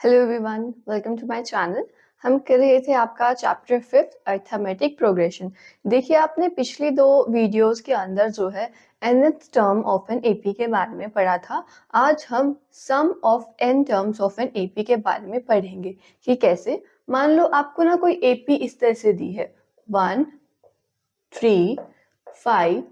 Hello everyone, welcome to my channel. हम कर रहे थे आपका चैप्टर 5 अरिथमेटिक प्रोग्रेशन। देखिए, आपने पिछली दो वीडियोस के अंदर जो है nth term of an AP के बारे में पढ़ा था। आज हम sum of n terms of an AP के बारे में पढ़ेंगे कि कैसे। मान लो आपको ना कोई एपी इस तरह से दी है 1 3 5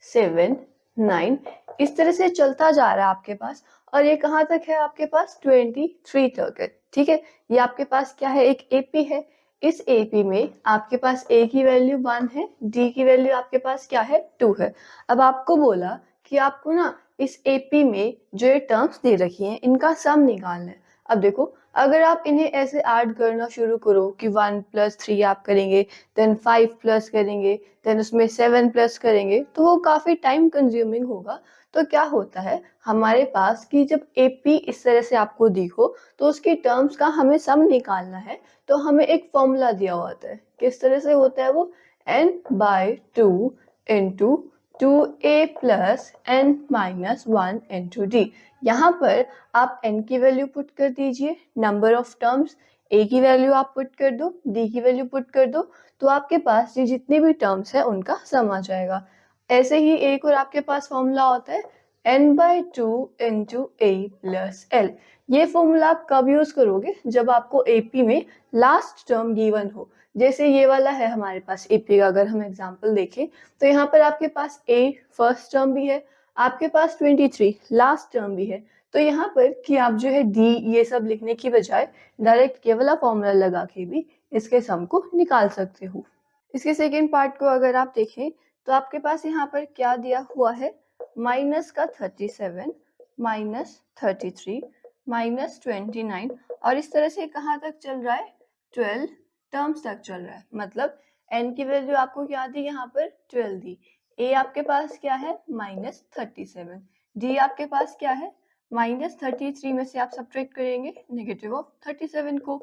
7 9, इस तरह से चलता जा रहा है आपके पास। और ये कहाँ तक है? आपके पास 23 तक है। ठीक है, ये आपके पास क्या है? एक एपी है। इस एपी में आपके पास ए की वैल्यू 1 है, डी की वैल्यू आपके पास क्या है? 2 है। अब आपको बोला कि आपको ना इस एपी में जो ये टर्म्स दे रखी हैं इनका सम निकालना है। अब देखो, अगर आप इन्हें ऐसे ऐड करना शुरू करो कि 1 + 3 आप करेंगे, देन 5 प्लस करेंगे, देन उसमें 7 प्लस करेंगे, तो वो काफी टाइम कंज्यूमिंग होगा। तो क्या होता है हमारे पास कि जब एपी इस तरह से आपको दी हो तो उसकी टर्म्स का हमें सम निकालना है। तो हमें एक फॉर्मूला दिया होता है। किस तरह से होता है वो? n/2 into 2a plus n minus 1 into d. यहाँ पर आप n की वैल्यू पुट कर दीजिए, नंबर ऑफ टर्म्स, a की वैल्यू आप पुट कर दो, d की वैल्यू पुट कर दो, तो आपके पास ये जितने भी टर्म्स है उनका सम आ जाएगा। ऐसे ही एक और आपके पास फॉर्मूला होता है n/2 into a plus l। ये फॉर्मूला आप कब यूज करोगे? जब आपको एपी में लास्ट टर्म गिवन हो। जैसे ये वाला है हमारे पास एपी का, अगर हम एग्जांपल देखें तो यहाँ पर आपके पास a फर्स्ट टर्म भी है, आपके पास 23 लास्ट टर्म भी है। तो यहाँ पर कि आप जो है डी ये सब लिखने की बजाय डायरेक्ट केवल फॉर्मूला लगा के भी इसके सम को निकाल सकते हो। इसके सेकेंड पार्ट को अगर आप देखें तो आपके पास यहाँ पर क्या दिया हुआ है? माइनस का 37 माइनस 33 माइनस 29, और इस तरह से कहाँ तक चल रहा है? 12 टर्म्स तक चल रहा है। मतलब n की वैल्यू आपको क्या दी? यहाँ पर 12 दी। a आपके पास क्या है? -37। d आपके पास क्या है? -33 में से आप सब्ट्रैक्ट करेंगे -37 को,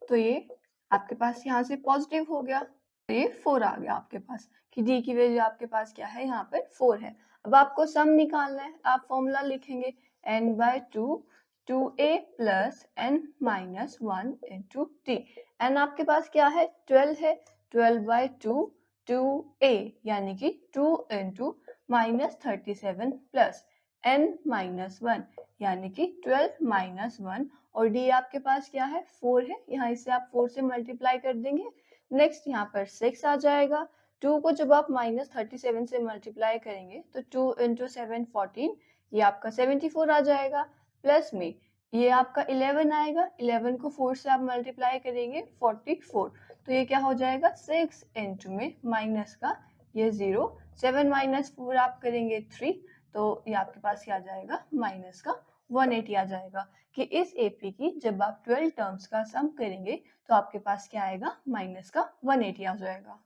तो ये आपके पास यहाँ से पॉजिटिव हो गया। तो ये 4 आ गया आपके पास कि डी की वैल्यू आपके पास क्या है? यहाँ पर 4 है। अब आपको सम निकालना है। आप फॉर्मूला लिखेंगे n/2 2a plus n minus 1 into D. N आपके पास क्या है? 12 है। 12/2 2a यानी कि 2 इंटू -37 प्लस n माइनस 1 यानी कि 12 माइनस 1, और डी आपके पास क्या है? 4 है। यहाँ इसे आप 4 से मल्टीप्लाई कर देंगे। नेक्स्ट यहाँ पर 6 आ जाएगा। 2 को जब आप -37 से मल्टीप्लाई करेंगे तो 2 इंटू 7 14, ये आपका 74 आ जाएगा। प्लस में ये आपका 11 आएगा, 11 को 4 से आप मल्टीप्लाई करेंगे 44, तो ये क्या हो जाएगा? 6 इंटू में माइनस का ये 0, 7 माइनस 4 आप करेंगे 3, तो ये आपके पास क्या आ जाएगा? माइनस का 180 आ जाएगा। कि इस एपी की जब आप 12 टर्म्स का सम करेंगे तो आपके पास क्या आएगा? माइनस का 180 आ जाएगा।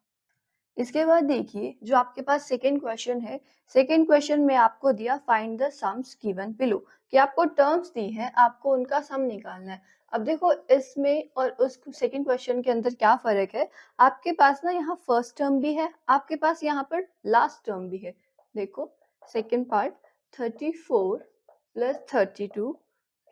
इसके बाद देखिए जो आपके पास सेकेंड क्वेश्चन है। सेकेंड क्वेश्चन में आपको दिया find the sums given below, कि आपको टर्म्स दी है, आपको उनका सम निकालना है। अब देखो इसमें और उस सेकेंड क्वेश्चन के अंदर क्या फर्क है? आपके पास ना यहाँ फर्स्ट टर्म भी है, आपके पास यहाँ पर लास्ट टर्म भी है। देखो सेकेंड पार्ट 34 प्लस 32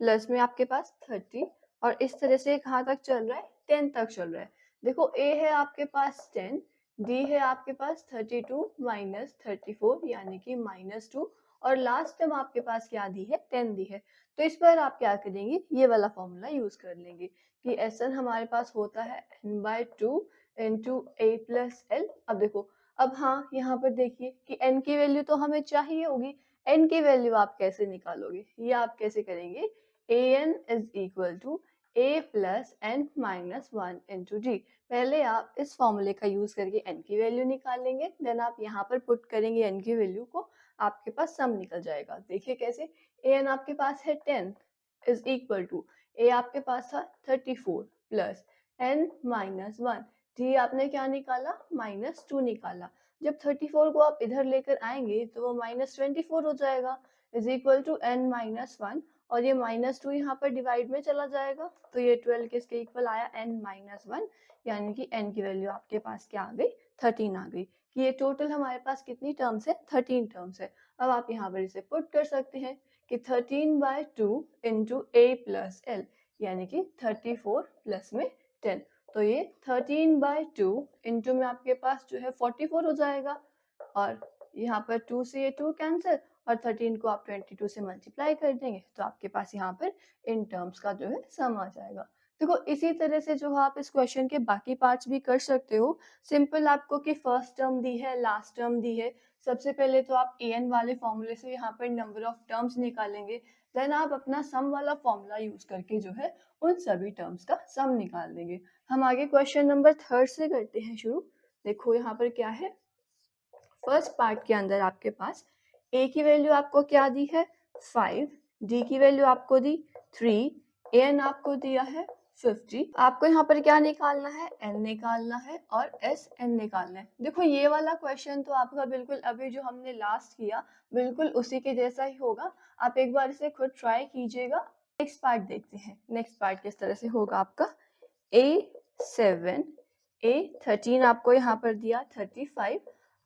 प्लस में आपके पास 30, और इस तरह से कहाँ तक चल रहा है? 10 तक चल रहा है। देखो a है आपके पास 10, डी है आपके पास 32 माइनस 34 यानी कि -2, और लास्ट टर्म आपके पास क्या दी है? 10 दी है। तो इस पर आप क्या करेंगे? ये वाला फॉर्मूला यूज कर लेंगे कि एस एन हमारे पास होता है n/2 into a plus L. अब देखो, अब हाँ यहाँ पर देखिए कि n की वैल्यू तो हमें चाहिए होगी। n की वैल्यू आप कैसे निकालोगे? ये आप कैसे करेंगे? an is equal to a plus n minus 1 into D. पहले आप इस फॉर्मूले का यूज करके n की वैल्यू निकालेंगे, देन आप यहाँ पर पुट करेंगे n की वैल्यू को, आपके पास सम निकल जाएगा। देखिए कैसे? an आपके पास है 10 इज इक्वल टू a आपके पास था 34 प्लस n माइनस 1, d आपने क्या निकाला? -2 निकाला। जब 34 को आप इधर लेकर आएंगे तो वो -24 हो जाएगा is equal to n minus 1, और ये -2 यहाँ पर डिवाइड में चला जाएगा, तो ये 12 किसके इक्वल आया? n माइनस 1, यानी कि n की वैल्यू आपके पास क्या आ गई? 13 आ गई। कि ये टोटल हमारे पास कितनी टर्म्स है? 13 टर्म्स है। अब आप यहाँ पर इसे पुट कर सकते हैं कि 13/2 इंटू a प्लस एल, यानी कि 34 प्लस में 10, तो ये 13/2 इंटू में आपके पास जो है 44 हो जाएगा, और यहाँ पर 2 से ये 2 कैंसिल, और 13 को आप 22 से मल्टीप्लाई कर देंगे तो आपके पास यहाँ पर इन टर्म्स का जो है सम आ जाएगा। देखो इसी तरह से जो है आप इस क्वेश्चन के बाकी पार्ट्स भी कर सकते हो। सिंपल आपको कि फर्स्ट टर्म दी है, लास्ट टर्म दी है, सबसे पहले तो आप an वाले फॉर्मूले से यहाँ पर नंबर ऑफ टर्म्स निकालेंगे, देन आप अपना सम वाला फॉर्मूला यूज करके जो है उन सभी टर्म्स का सम निकाल देंगे। हम आगे क्वेश्चन नंबर 3 से करते हैं शुरू। देखो यहाँ पर क्या है, फर्स्ट पार्ट के अंदर आपके पास a की वैल्यू आपको क्या दी है 5, d की वैल्यू आपको दी 3, n आपको दिया है 50। आपको यहाँ पर क्या निकालना है, n निकालना है और s n निकालना है। देखो ये वाला क्वेश्चन तो आपका बिल्कुल अभी जो हमने लास्ट किया बिल्कुल उसी के जैसा ही होगा, आप एक बार इसे खुद ट्राई कीजिएगा। नेक्स्ट पार्ट देखते हैं, नेक्स्ट पार्ट किस तरह से होगा आपका। a7 a13 आपको यहाँ पर दिया 35,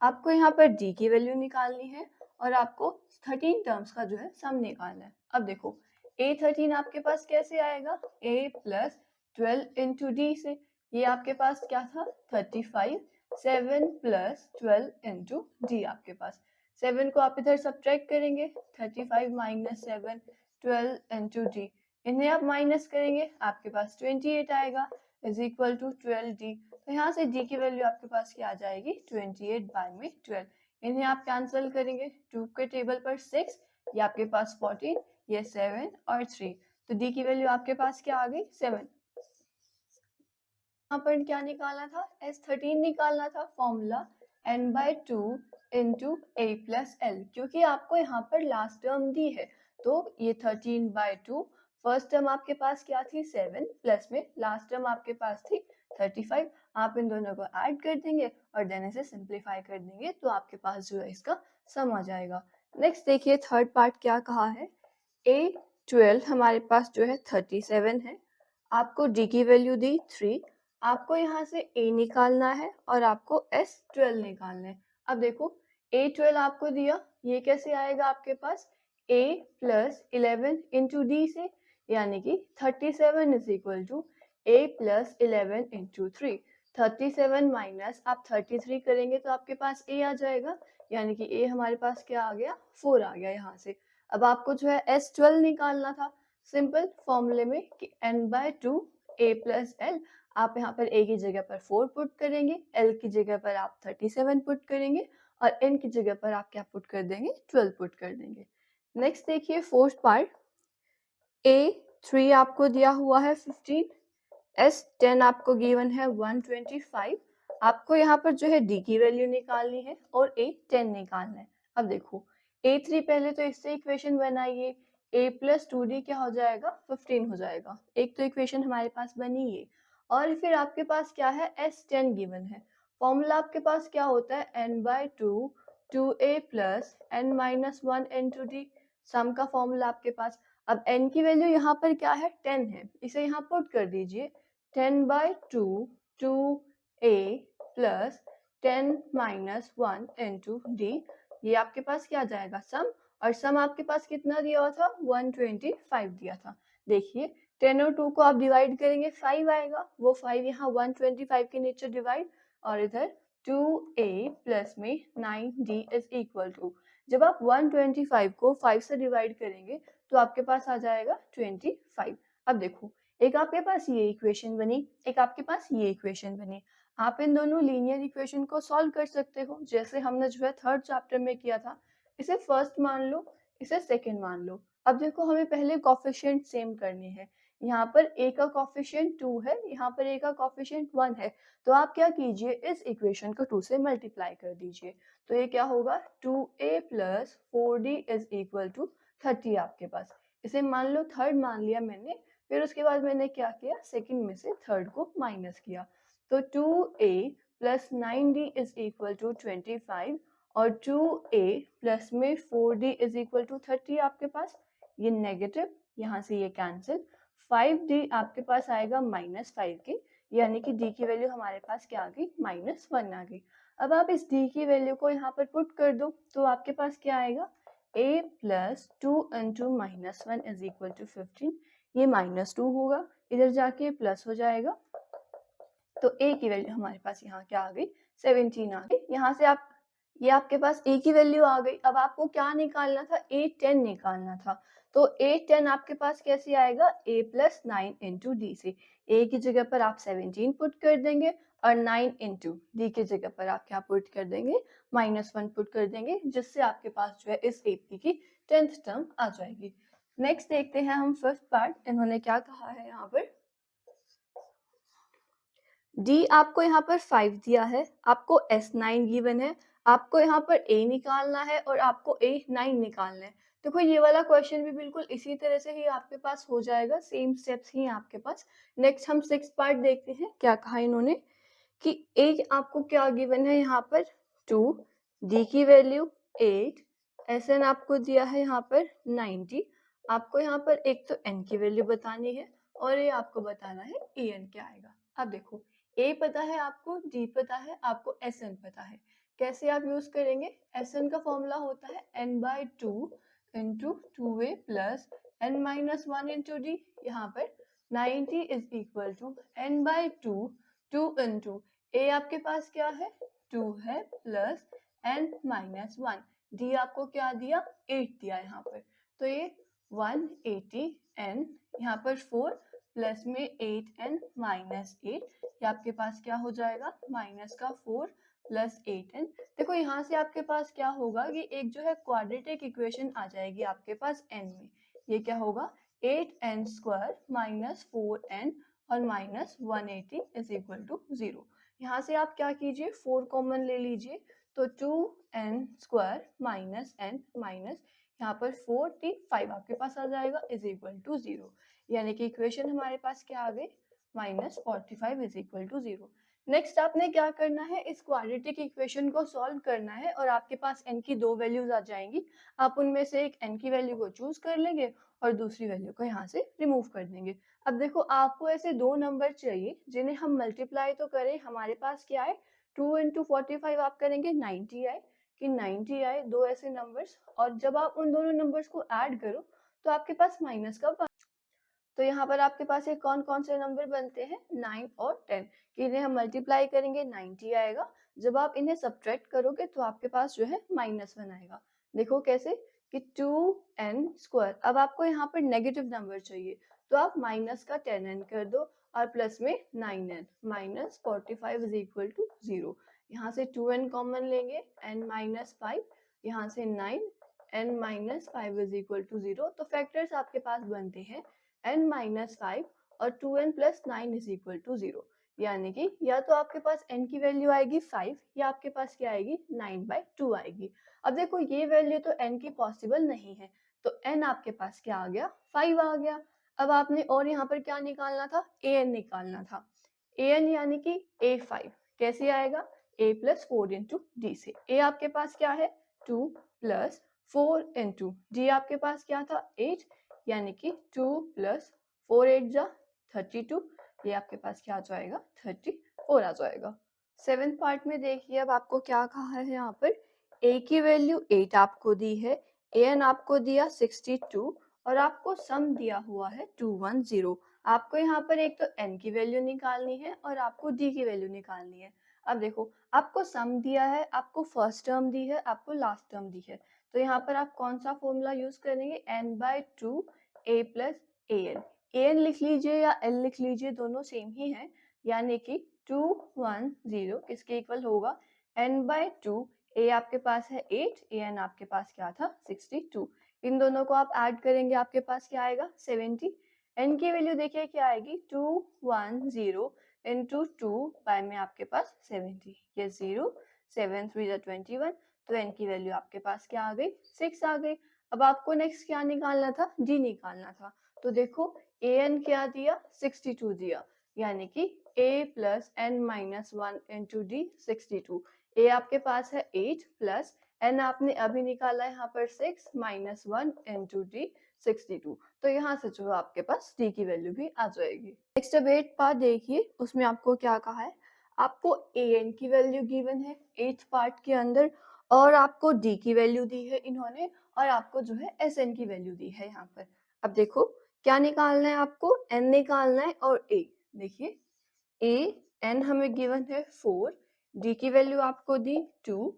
आपको यहाँ पर d की वैल्यू निकालनी है और आपको 13 टर्म्स का जो है सम निकालना है। अब देखो a13 आपके पास कैसे आएगा, a प्लस 12 इंटू डी से, ये आपके पास क्या था 35, 7 प्लस 12 इंटू डी, आपके पास 7 को आप इधर सब्ट्रैक्ट करेंगे, 35 माइनस 7, 12 इंटू डी, इन्हें आप माइनस करेंगे, आपके पास 28 आएगा इज इक्वल टू 12d। तो यहाँ से d की वैल्यू आपके पास क्या आ जाएगी 28/12, इन्हें आप कैंसिल करेंगे, 2 के टेबल पर 6, ये आपके पास 14, ये 7 और 3, तो d की वैल्यू आपके पास क्या आ गई 7। यहाँ पर क्या निकालना था, S13 निकालना था, formula n/2 into a plus L, क्योंकि आपको यहाँ पर लास्ट टर्म दी है तो ये 13/2, फर्स्ट टर्म आपके पास क्या थी 7 प्लस में लास्ट टर्म आपके पास थी 35, आप इन दोनों को ऐड कर देंगे और देन इसे सिंप्लीफाई कर देंगे तो आपके पास जो है इसका सम आ जाएगा। नेक्स्ट देखिए थर्ड पार्ट क्या कहा है, a12 हमारे पास जो है 37 है, आपको d की वैल्यू दी 3, आपको यहाँ से a निकालना है और आपको s12 निकालना है। अब देखो a12 आपको दिया, ये कैसे आएगा आपके पास a प्लस 11 इंटू डी से, यानी कि 37 is equal to a plus 11 into 3, 37 minus आप 33 करेंगे तो आपके पास a आ जाएगा, यानी कि a हमारे पास क्या आ गया 4 आ गया यहाँ से। अब आपको जो है s12 निकालना था, सिंपल फॉर्मूले में कि n/2 a प्लस एल, आप यहाँ पर a की जगह पर 4 पुट करेंगे, l की जगह पर आप 37 पुट करेंगे और n की जगह पर आप क्या पुट कर देंगे 12 पुट कर देंगे। नेक्स्ट देखिए फोर्थ पार्ट, a3 आपको दिया हुआ है 15, s10 आपको गिवन है 125, आपको यहाँ पर जो है d की वैल्यू निकालनी है और a10 निकालना है। अब देखो a3 पहले तो इससे इक्वेशन बनाइए, a प्लस 2d क्या हो जाएगा 15 हो जाएगा, एक तो इक्वेशन हमारे पास बनी है, और फिर आपके पास क्या है s10 गिवन है, फॉर्मूला आपके पास क्या होता है n/2 2a plus n minus 1 into d, sum का फॉर्मूला आपके पास। अब n की वैल्यू यहाँ पर क्या है 10 है, इसे यहाँ पुट कर दीजिए, 10/2 2a plus 10 minus 1 into D, ये आपके पास क्या आ जाएगा सम, और सम आपके पास कितना दिया हुआ था 125 दिया था। देखिए 10 और 2 को आप डिवाइड करेंगे 5 आएगा, वो 5 यहाँ 125 के नीचे डिवाइड, और इधर 2a प्लस में 9d इज इक्वल टू, जब आप 125 को 5 से डिवाइड करेंगे तो आपके पास आ जाएगा 25। अब देखो एक आपके पास ये इक्वेशन बनी, एक आपके पास ये इक्वेशन बनी, आप इन दोनों लीनियर इक्वेशन को सॉल्व कर सकते हो जैसे हमने जो है थर्ड चैप्टर में किया था, इसे फर्स्ट मान लो, इसे सेकंड मान लो। अब देखो हमें पहले कोफिशिएंट सेम करने हैं, यहाँ पर a का कोफिशिएंट 2 है, यहाँ पर a का कोफिशिएंट 1 है, तो आप क्या कीजिए इस इक्वेशन को 2 से मल्टीप्लाई कर दीजिए, तो ये क्या होगा 2a plus 4d is equal to 30 आपके पास, इसे मान लो थर्ड मान लिया मैंने, फिर उसके बाद मैंने क्या किया सेकंड में से थर्ड को माइनस किया, तो 2a plus 9d is equal to 25 और 2a प्लस में 4d इज इक्वल टू 30 आपके पास, ये नेगेटिव यहाँ से ये कैंसिल, 5d आपके पास आएगा -5 के, यानी कि d की वैल्यू हमारे पास क्या आ गई -1 आ गई। अब आप इस d की वैल्यू को यहाँ पर पुट कर दो तो आपके पास क्या आएगा a plus 2 into -1 is equal to 15, ये -2 होगा, इधर जाके प्लस हो जाएगा, तो ए की वैल्यू हमारे पास यहाँ क्या आ गई, 17 आ गई। यहाँ से आप, ये आपके पास ए की वैल्यू आ गई। अब आपको क्या निकालना था, A10 निकालना था। तो A10 आपके पास कैसे आएगा, a प्लस 9 इंटू डी से। ए की जगह पर आप 17 पुट कर देंगे और 9 इंटू डी की जगह पर आप क्या पुट कर देंगे, -1 पुट कर देंगे, जिससे आपके पास जो है इस एपी की 10th टर्म आ जाएगी। नेक्स्ट देखते हैं हम फिफ्थ पार्ट, इन्होंने क्या कहा है यहाँ पर। डी आपको यहाँ पर 5 दिया है, आपको S9 गिवन है, आपको यहाँ पर A निकालना है और आपको A9 निकालना है। देखो ये वाला क्वेश्चन भी बिल्कुल इसी तरह से ही आपके पास हो जाएगा, सेम स्टेप्स ही आपके पास। नेक्स्ट हम सिक्स पार्ट देखते हैं, क्या कहा इन्होंने कि A आपको क्या गिवन है यहाँ पर 2, D की वैल्यू 8, SN आपको दिया है यहाँ पर 90। आपको यहाँ पर एक तो N की वैल्यू बतानी है और ये आपको बताना है EN क्या आएगा। अब देखो A पता है आपको, D पता है आपको, SN पता है। कैसे आप यूज करेंगे, SN का फॉर्मूला होता है n/2 into 2a plus n-1 into d. यहाँ पर 90 is equal to n/2 2 into a आपके पास क्या है 2 है प्लस n-1, d आपको क्या दिया 8 दिया यहाँ पर। तो ये 180 n, यहाँ पर 4 प्लस में 8n माइनस 8, ये आपके पास क्या हो जाएगा, माइनस का 4 प्लस 8n। देखो यहाँ से आपके पास क्या होगा कि एक जो है क्वाड्रेटिक इक्वेशन आ जाएगी आपके पास n में। ये क्या होगा 8n स्क्वायर माइनस 4n और माइनस 180 इज इक्वल टू 0। यहाँ से आप क्या कीजिए 4 कॉमन ले लीजिए, तो 2n square minus n minus यहाँ पर 45 आपके पास आ जाएगा इज इक्वल टू 0। यानी कि इक्वेशन हमारे पास क्या आ गई, -45 इज इक्वल टू 0। नेक्स्ट आपने क्या करना है, इस क्वाड्रेटिक इक्वेशन को सॉल्व करना है और आपके पास n की दो वैल्यूज आ जाएंगी। आप उनमें से एक n की वैल्यू को चूज कर लेंगे और दूसरी वैल्यू को यहाँ से रिमूव कर देंगे। अब देखो आपको ऐसे दो नंबर चाहिए जिन्हें हम मल्टीप्लाई तो करें, हमारे पास क्या है 2 इंटू 45 आप करेंगे 90 आए, कि 90 आए दो ऐसे नंबर्स, और जब आप उन दोनों नंबर्स को ऐड करो तो आपके पास माइनस का, तो यहाँ पर आपके पास ये कौन कौन से नंबर बनते हैं 9 और 10, कि इन्हें हम मल्टीप्लाई करेंगे 90 आएगा, जब आप इन्हें सब्ट्रैक्ट करोगे तो आपके पास जो है -1 आएगा। देखो कैसे कि 2n स्क्वायर, अब आपको यहाँ पर नेगेटिव नंबर चाहिए तो आप माइनस का 10n कर दो और प्लस में 9n, minus 45 is equal to 0। यहाँ से 2n कॉमन लेंगे n माइनस 5, यहाँ से 9 n minus 5 is equal to 0। तो फैक्टर्स आपके पास बनते हैं n-5 और 2n plus 9 is equal to 0। यानी कि या तो आपके पास n की वैल्यू आएगी 5 या आपके पास क्या आएगी 9/2 आएगी। अब देखो ये वैल्यू तो n की पॉसिबल नहीं है, तो n आपके पास क्या आ गया 5 आ गया। अब आपने और यहाँ पर क्या निकालना था, an निकालना था। an यानी कि a5 कैसे आएगा, a प्लस 4 इंटू डी से। a आपके पास क्या है 2 प्लस 4 इंटू डी आपके पास क्या था 8, यानी कि 2 प्लस 4 8 जा 32, ये आपके पास क्या आ जाएगा 34 आ जाएगा। सेवेंथ पार्ट में देखिए अब आपको क्या कहा है यहाँ पर, a की वैल्यू 8 आपको दी है, an आपको दिया 62 और आपको सम दिया हुआ है 210। आपको यहाँ पर एक तो n की वैल्यू निकालनी है और आपको d की वैल्यू निकालनी है। अब देखो आपको सम दिया है, आपको फर्स्ट टर्म दी है, आपको लास्ट टर्म दी है, तो यहाँ पर आप कौन सा फॉर्मूला यूज करेंगे, n/2 a प्लस an लिख लीजिए या l लिख लीजिए, दोनों सेम ही है। यानी कि 210 किसके इक्वल होगा n/2, a आपके पास है 8, an आपके पास क्या था 62, इन दोनों को आप ऐड करेंगे आपके पास क्या आएगा 70। n की वैल्यू देखिए क्या आएगी 210 इंटू 2 बाय में आपके पास 70, ये 0 7 3 21, तो n की वैल्यू आपके पास क्या आ गई 6 आ गई। अब आपको नेक्स्ट क्या निकालना था, d निकालना था। तो देखो an क्या दिया 62 दिया, यानी कि a plus n-1 into D 62। a आपके पास है 8 प्लस n आपने अभी निकाला है यहाँ पर 6 -1 इंटू डी 62, तो यहाँ से जो है आपके पास d की वैल्यू भी आ जाएगी। नेक्स्ट अब 8 पार्ट देखिए, उसमें आपको क्या कहा है, आपको an की वैल्यू गिवन है 8th पार्ट के अंदर और आपको d की वैल्यू दी है इन्होंने और आपको जो है sn की वैल्यू दी है यहाँ पर। अब देखो क्या निकालना है आपको? n निकालना है और a। देखिए n हमें गिवन है 4, d की वैल्यू आपको दी 2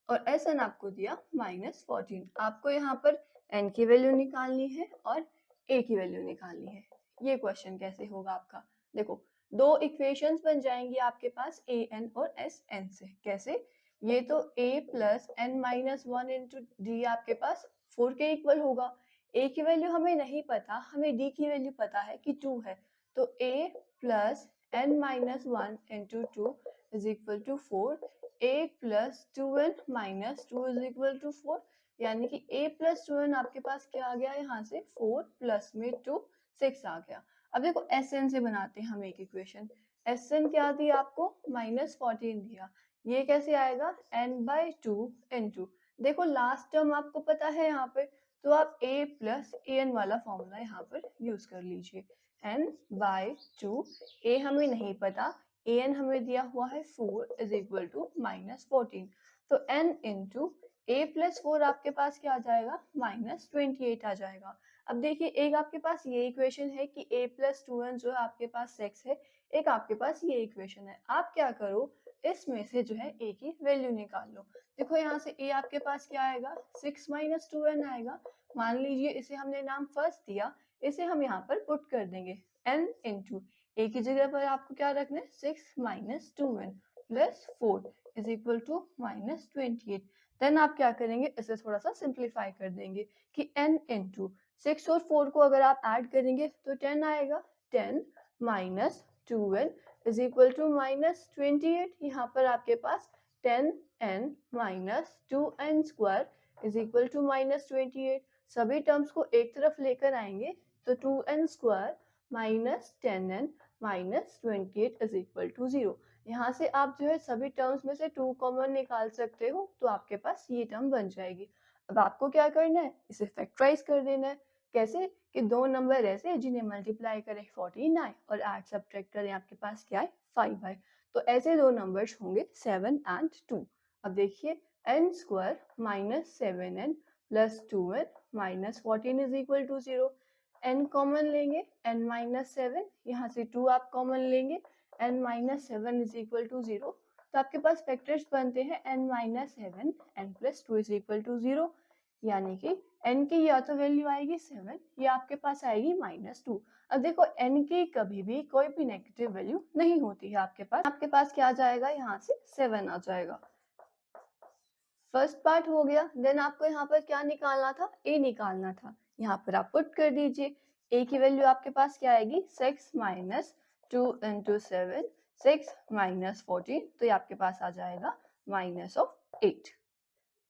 और Sn आपको दिया -14। आपको यहाँ पर n की वैल्यू निकालनी है और a की वैल्यू निकालनी है। ये क्वेश्चन कैसे होगा आपका? देखो, दो इक्वेशंस बन जाएंगी आपके पास an और Sn से। कैसे? ये तो a plus n minus 1 into D आपके पास 4 के इक्वल होगा। a की वैल्यू हमें नहीं पता, हमें d की वैल्यू पता है कि 2 है, तो a plus n minus 1 into 2 is equal to 4, a plus 2n minus 2 is equal to 4, यानी कि a plus 2n आपके पास क्या आ गया यहाँ से 4 प्लस में 2 6 आ गया। अब देखो Sn से बनाते हैं हम एक इक्वेशन। Sn क्या दी आपको? -14 दिया। ये कैसे आएगा? n by 2 into, देखो लास्ट टर्म आपको पता है यहाँ पे, तो आप a प्लस an वाला फॉर्मूला यहाँ पर यूज कर लीजिए। n by 2, a हमें नहीं पता, an हमें दिया हुआ है 4 इज इक्वल टू -14, तो n इंटू a प्लस 4 आपके पास क्या आ जाएगा? -28 आ जाएगा। अब देखिए, एक आपके पास ये इक्वेशन है कि a प्लस 2n जो है आपके पास 6 है, एक आपके पास ये इक्वेशन है। आप क्या करो, इसमें से जो है a की वैल्यू निकाल लो। देखो यहाँ से a आपके पास क्या आएगा? 6 माइनस 2n आएगा। मान लीजिए इसे हमने नाम फर्स्ट दिया, इसे हम यहाँ पर पुट कर देंगे n इंटू a की जगह पर आपको क्या रखना है? 6 minus 2n plus 4 is equal to -28। Then आप क्या करेंगे? इसे थोड़ा सा सिंप्लीफाई कर देंगे कि n इंटू 6 और 4 को अगर आप ऐड करेंगे तो 10 आएगा। 10 minus 2n is equal to -28। यहाँ पर आपके पास 10n minus 2n square is equal to -28। सभी टर्म्स को एक तरफ लेकर आएंगे तो 2n square minus 10n minus 28 is equal to 0। यहाँ से आप जो है सभी टर्म्स में से 2 कॉमन निकाल सकते हो, तो आपके पास ये टर्म बन जाएगी। अब आपको क्या करना है? इसे फैक्टराइज कर देना है। कैसे? कि दो नंबर ऐसे जिन्हें मल्टीप्लाई करें 14 आए और ऐड सब्ट्रैक्ट करें आपके पास क्या है? 5 आए। तो ऐसे दो नंबर्स होंगे 7 एंड 2। अब देखिए, n square minus 7n plus 2n minus 14 is equal to 0। n common लेंगे, n माइनस 7, यहाँ से 2 आप कॉमन लेंगे, n minus 7 is equal to 0। तो आपके पास फैक्टर्स बनते हैं n minus 7, n plus 2 is equal to 0, यानी कि n की या तो वैल्यू आएगी 7 या आपके पास आएगी -2। अब देखो, n की कभी भी कोई भी नेगेटिव वैल्यू नहीं होती है आपके पास क्या आ जाएगा? यहाँ से 7 आ जाएगा। फर्स्ट पार्ट हो गया। देन आपको यहाँ पर क्या निकालना था? a निकालना था। यहाँ पर आप पुट कर दीजिए। a की वैल्यू आपके पास क्या आएगी? 6 माइनस 2 इंटू 7, 6 माइनस 14, तो ये आपके पास आ जाएगा -8।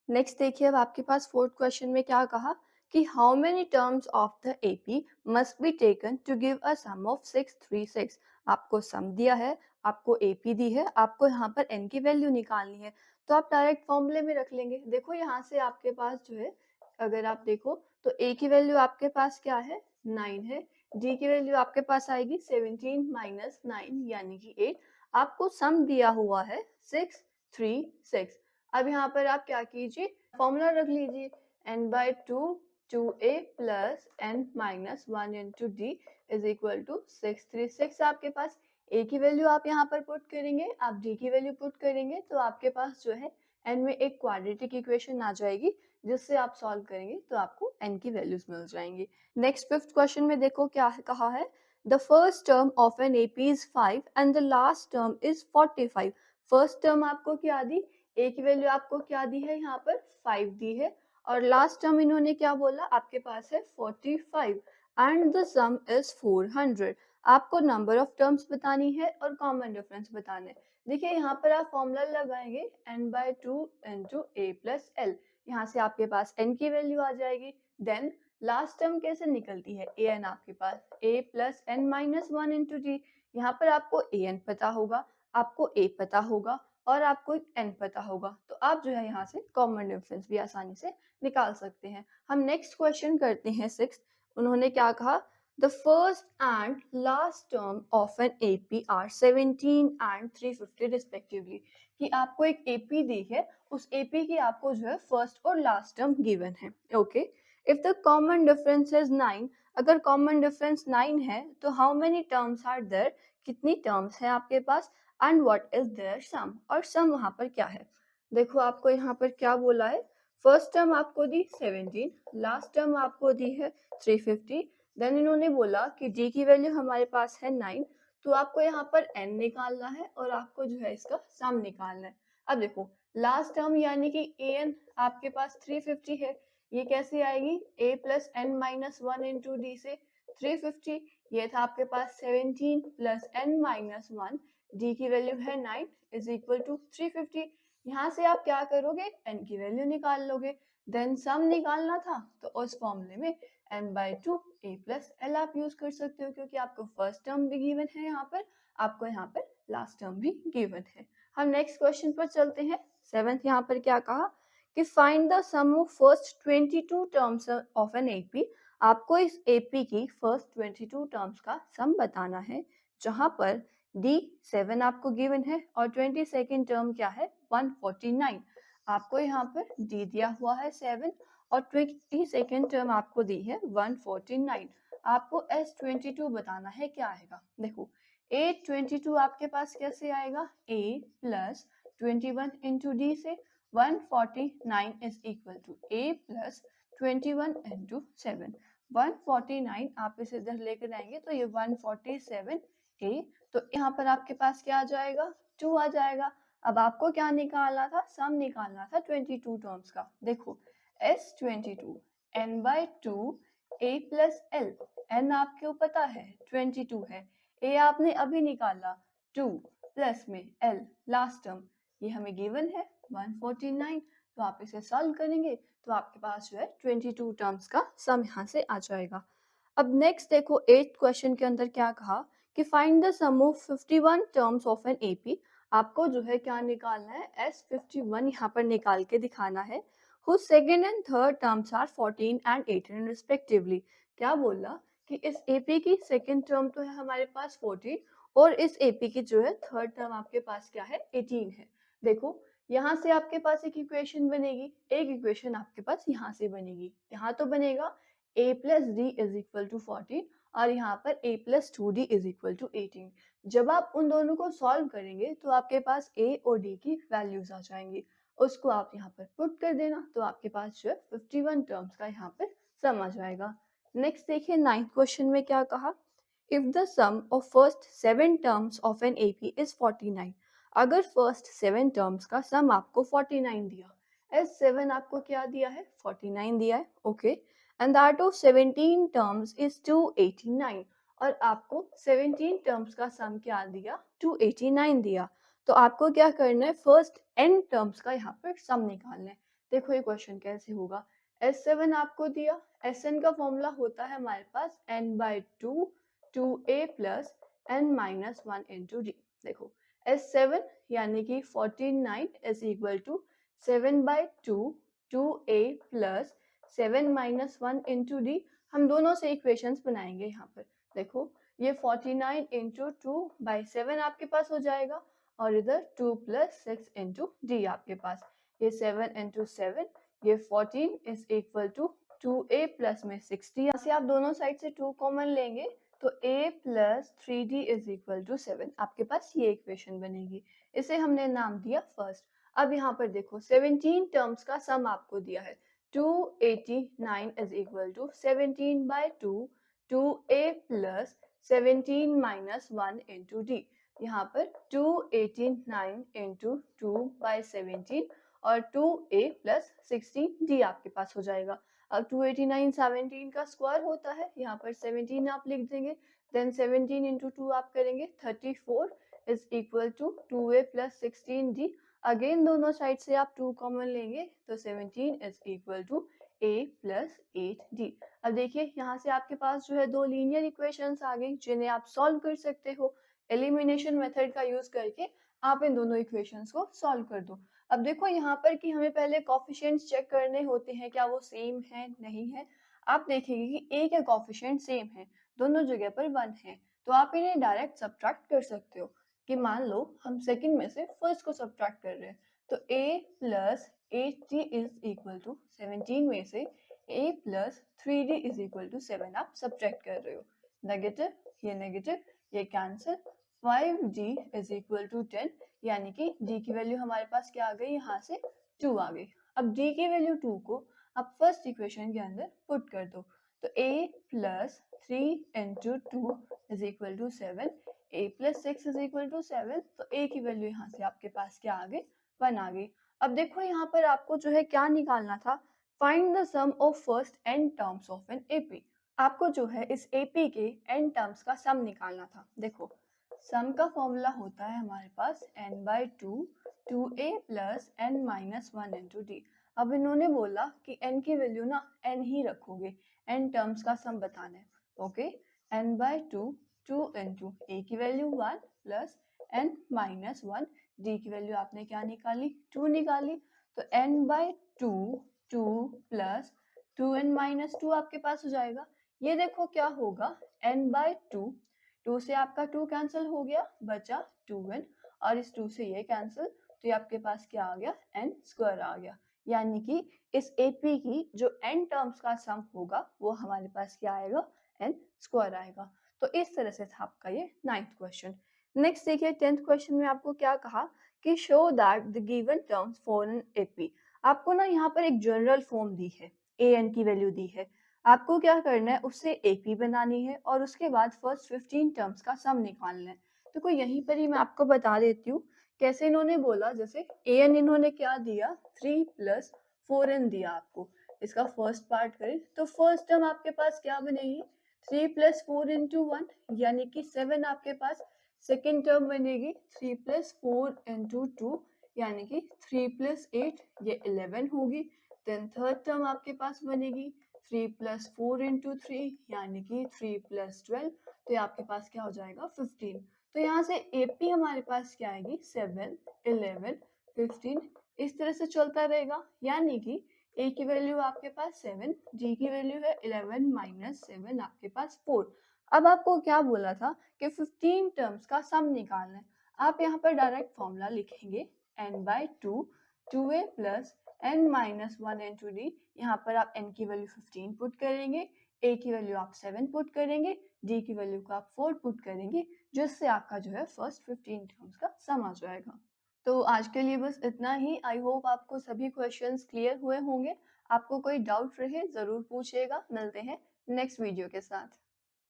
नेक्स्ट देखिए, अब आपके पास फोर्थ क्वेश्चन में क्या कहा कि how many terms of the AP must be taken to give a sum of 636। आपको सम दिया है, आपको एपी दी है, आपको यहाँ पर एन की वैल्यू निकालनी है, तो आप डायरेक्ट फॉर्मूले में रख लेंगे। देखो यहाँ से आपके पास जो है, अगर आप देखो तो ए की वैल्यू आपके पास क्या है? 9 है। डी की वैल्यू आपके पास आएगी 17 माइनस 9 यानी कि 8। आपको सम दिया हुआ है 636। अब यहाँ पर आप क्या कीजिए? फॉर्मूला रख लीजिए, n by 2 2a plus n minus 1 into D is equal to 636। आपके पास a की वैल्यू आप यहाँ पर पुट करेंगे, आप d की वैल्यू पुट करेंगे, तो आपके पास जो है n में एक क्वाड्रेटिक इक्वेशन आ जाएगी, जिससे आप सॉल्व करेंगे तो आपको n की वैल्यूज मिल जाएंगी। नेक्स्ट फिफ्थ क्वेश्चन में देखो क्या कहा है। The first term of an AP is 5 and the last term is 45। First term आपको क्या दी? a की वैल्यू आपको क्या दी है? यहाँ पर 5 दी है, और लास्ट टर्म इन्होंने क्या बोला? आपके पास है 45 एंड द सम इज 400। आपको नंबर ऑफ टर्म्स बतानी है और कॉमन डिफरेंस बताना है। देखिए यहाँ पर आप फॉर्मूला लगाएंगे n by 2 into a plus L. यहाँ से आपके पास n की वैल्यू आ जाएगी। देन लास्ट टर्म कैसे निकलती है? an आपके पास a plus n minus 1 into d. यहाँ पर आपको an पता होगा, आपको a पता होगा और आपको n पता होगा, तो आप जो है यहाँ से कॉमन डिफरेंस भी आसानी से निकाल सकते हैं। हम नेक्स्ट क्वेश्चन करते हैं 6। उन्होंने क्या कहा? The first and last term of an AP are 17 and 350 respectively. कि आपको एक एपी दी है, उस एपी की आपको जो है फर्स्ट और लास्ट टर्म गिवन है। Okay, if the common difference is 9 अगर कॉमन डिफरेंस 9 है तो how many terms are there, कितनी टर्म्स है आपके पास, and what is their sum, और सम वहां पर क्या है। देखो आपको यहाँ पर क्या बोला है, फर्स्ट टर्म आपको दी 17, लास्ट टर्म आपको दी है 350, देन इन्होंने बोला कि d की वैल्यू हमारे पास है 9, तो आपको यहाँ पर n निकालना है और आपको जो है इसका सम निकालना है। अब देखो लास्ट टर्म यानी कि an आपके पास 350 है, ये कैसे आएगी, a plus N minus one into D से 350, ये था आपके पास 17 plus N minus one, D की वैल्यू है 9 इज इक्वल टू 350। यहाँ से आप क्या करोगे, n की वैल्यू निकाल लोगे, देन सम निकालना था तो उस फॉर्मूले में n/2 a प्लस एल आप यूज कर सकते हो, क्योंकि आपको फर्स्ट टर्म भी गिवन है यहाँ पर, आपको यहाँ पर लास्ट टर्म भी गिवन है। हम नेक्स्ट क्वेश्चन पर चलते हैं। सेवेंथ यहाँ पर क्या कहा कि find the sum of first 22 terms of an AP, आपको इस एपी की फर्स्ट 22 टर्म्स का सम बताना है, जहां पर डी 7 आपको गिवन है और 22nd टर्म क्या है 149, आपको यहाँ पर डी दिया हुआ है 7 और 22nd टर्म आपको दी है 149, आपको S22 बताना है क्या आएगा। देखो A22 आपके पास कैसे आएगा, A प्लस 21 इंटू डी से 149 is equal to A plus 21 into 7, 149 आप इसे इधर लेकर आएंगे तो ये 147 A, तो यहाँ पर आपके पास क्या आ जाएगा 2 आ जाएगा। अब आपको क्या निकालना था, सम निकालना था 22 टर्म्स का। देखो S22 n/2 A plus L, n आपको पता है 22 है, A आपने अभी निकाला 2 प्लस में L लास्ट टर्म, ये हमें गिवन है 149, तो आप इसे सॉल्व करेंगे तो आपके पास जो है 22 टर्म्स का सम यहाँ से आ जाएगा। अब नेक्स्ट देखो 8th क्वेश्चन के अंदर क्या कहा कि find the sum of 51 terms of an AP, आपको जो है क्या निकालना है, S51 यहाँ पर निकाल के दिखाना है, whose second and third terms are 14 and 18 respectively। क्या बोला कि इस एपी की सेकेंड टर्म तो है हमारे पास 14 और इस एपी की जो है थर्ड टर्म आपके पास क्या है 18 है। देखो यहाँ से आपके पास एक इक्वेशन बनेगी, एक इक्वेशन आपके पास यहाँ से बनेगी, यहाँ तो बनेगा a plus d is equal to 14 और यहाँ पर a plus 2d is equal to 18। जब आप उन दोनों को सॉल्व करेंगे तो आपके पास a और d की वैल्यूज आ जाएंगी, उसको आप यहाँ पर पुट कर देना तो आपके पास जो है 51 टर्म्स का यहाँ पर सम आ जाएगा। नेक्स्ट देखिए 9th क्वेश्चन में क्या कहा, if the sum of first 7 terms of an AP is 49, अगर फर्स्ट 7 टर्म्स का सम आपको 49 दिया, S7 आपको क्या दिया है 49 दिया है, okay, and that of 17 terms is 289, और आपको 17 टर्म्स का सम क्या दिया 289 दिया, तो आपको क्या करना है, फर्स्ट n टर्म्स का यहाँ पर सम निकालना है। देखो ये क्वेश्चन कैसे होगा, S7 आपको दिया, Sn का फॉर्मूला होता है हमारे पास n/2 2a plus n minus 1 into d. देखो S7 यानी कि 49 is equal to 7/2 2a plus 7 minus 1 into d, हम दोनों से इक्वेशंस बनाएंगे यहाँ पर। देखो ये 49 इंटू 2/7 आपके पास हो जाएगा और इधर 2 प्लस 6 इंटू डी आपके पास, ये 7 इंटू 7, ये 14 is equal to 2a plus में 60, यहाँ से आप दोनों साइड से 2 कॉमन लेंगे तो a plus 3d is equal to 7, आपके पास ये इक्वेशन बनेगी, इसे हमने नाम दिया फर्स्ट। अब यहाँ पर देखो 17 टर्म्स का सम आपको दिया है 289 is equal to 17/2 2a plus 17 minus 1 into d, यहाँ पर 289 इंटू 2/17 और 2a प्लस 16d आपके पास हो जाएगा। अब 289 17 का स्क्वायर होता है, यहाँ पर 17 आप लिख देंगे, देन 17 इंटू 2 आप करेंगे 34 is equal to 2a plus 16d, again दोनों साइड से आप 2 कॉमन लेंगे तो 17 is equal to a plus 8d। अब देखिए यहाँ से आपके पास जो है दो लीनियर इक्वेशंस आ गई जिन्हें आप सॉल्व कर सकते हो, एलिमिनेशन मेथड का यूज करके आप इन दोनों इक्वेशंस को सॉल्व कर दो। अब देखो यहाँ पर कि हमें पहले कोफिशिएंट्स चेक करने होते हैं, क्या वो सेम है नहीं है। आप देखेंगे कि a के कोफिशिएंट सेम है, दोनों जगह पर 1 है, तो आप इन्हें डायरेक्ट सब्ट्रैक्ट कर सकते हो कि मान लो हम सेकंड में से फर्स्ट को सब्ट्रैक्ट कर रहे हैं, तो a plus 80 is equal to 17 में से a plus 3d is equal to 7 आप सब्ट्रैक्ट कर रहे हो, नेगेटिव ये cancel, 5d is equal to 10, यानी कि d की वैल्यू हमारे पास क्या आ गई, यहाँ से 2 आ गई। अब d की वैल्यू 2 को आप फर्स्ट इक्वेशन के अंदर पुट कर दो, तो a plus 3 into 2 is equal to 7, a plus 6 is equal to 7, तो a की वैल्यू यहाँ से आपके पास क्या आ गई, 1 आ गई। अब देखो यहाँ पर आपको जो है क्या निकालना था, find the sum of first n terms of an AP। आपको जो है इस AP के n टर्म्स का सम निकालना था। देखो सम का फॉर्मूला होता है हमारे पास n/2 2a plus n minus 1 into D. अब इन्होंने बोला कि n की वैल्यू ना n ही रखोगे, n टर्म्स का सम बताना है। ओके, n/2 2 इंटू a की value 1 plus n minus 1, d की वैल्यू आपने क्या निकाली, 2 निकाली, तो n/2 2 प्लस 2n माइनस 2 आपके पास हो जाएगा। ये देखो क्या होगा, n/2 2 से आपका 2 कैंसिल हो गया, बचा 2n, और इस 2 से ये कैंसिल, तो ये आपके पास क्या आ गया, n स्क्वायर आ गया। यानी कि इस AP की जो n टर्म्स का सम होगा वो हमारे पास क्या आएगा, n स्क्वायर आएगा। तो इस तरह से था आपका ये 9th क्वेश्चन। नेक्स्ट देखिए 10th क्वेश्चन में आपको क्या कहा कि show that the given terms for an AP। आपको ना यहाँ पर एक जनरल फॉर्म दी है, an की वैल्यू दी है, आपको क्या करना है, उससे AP बनानी है और उसके बाद फर्स्ट 15 टर्म्स का सम निकालना है। तो कोई यहीं पर ही मैं आपको बता देती हूँ कैसे इन्होंने बोला। जैसे an इन्होंने क्या दिया, 3 प्लस 4n दिया आपको। इसका फर्स्ट पार्ट करें तो फर्स्ट टर्म आपके पास क्या बनेगी, 3 प्लस 4 इंटू 1, यानी कि 7 आपके पास। सेकेंड टर्म बनेगी 3 प्लस 4 इंटू 2, यानी कि 3 प्लस 8, ये 11 होगी। देन थर्ड टर्म आपके पास बनेगी 3 प्लस 4 इंटू 3, यानी कि 3 प्लस 12, तो ये आपके पास क्या हो जाएगा, 15। तो यहाँ से AP हमारे पास क्या आएगी, 7 11 15, इस तरह से चलता रहेगा। यानी कि A की वैल्यू आपके पास 7, G की वैल्यू है 11 माइनस 7 आपके पास 4। अब आपको क्या बोला था कि 15 टर्म्स का सम निकालना है। आप यहाँ पर डायरेक्ट फॉर्मूला लिखेंगे n/2 2a plus n minus 1 into d. यहाँ पर आप n की वैल्यू 15 पुट करेंगे, a की वैल्यू आप 7 पुट करेंगे, d की वैल्यू को आप 4 पुट करेंगे, जिससे आपका जो है फर्स्ट 15 टर्म्स का सम आ जाएगा। तो आज के लिए बस इतना ही। आई होप आपको सभी क्वेश्चंस क्लियर हुए होंगे। आपको कोई डाउट रहे जरूर पूछिएगा। मिलते हैं नेक्स्ट वीडियो के साथ।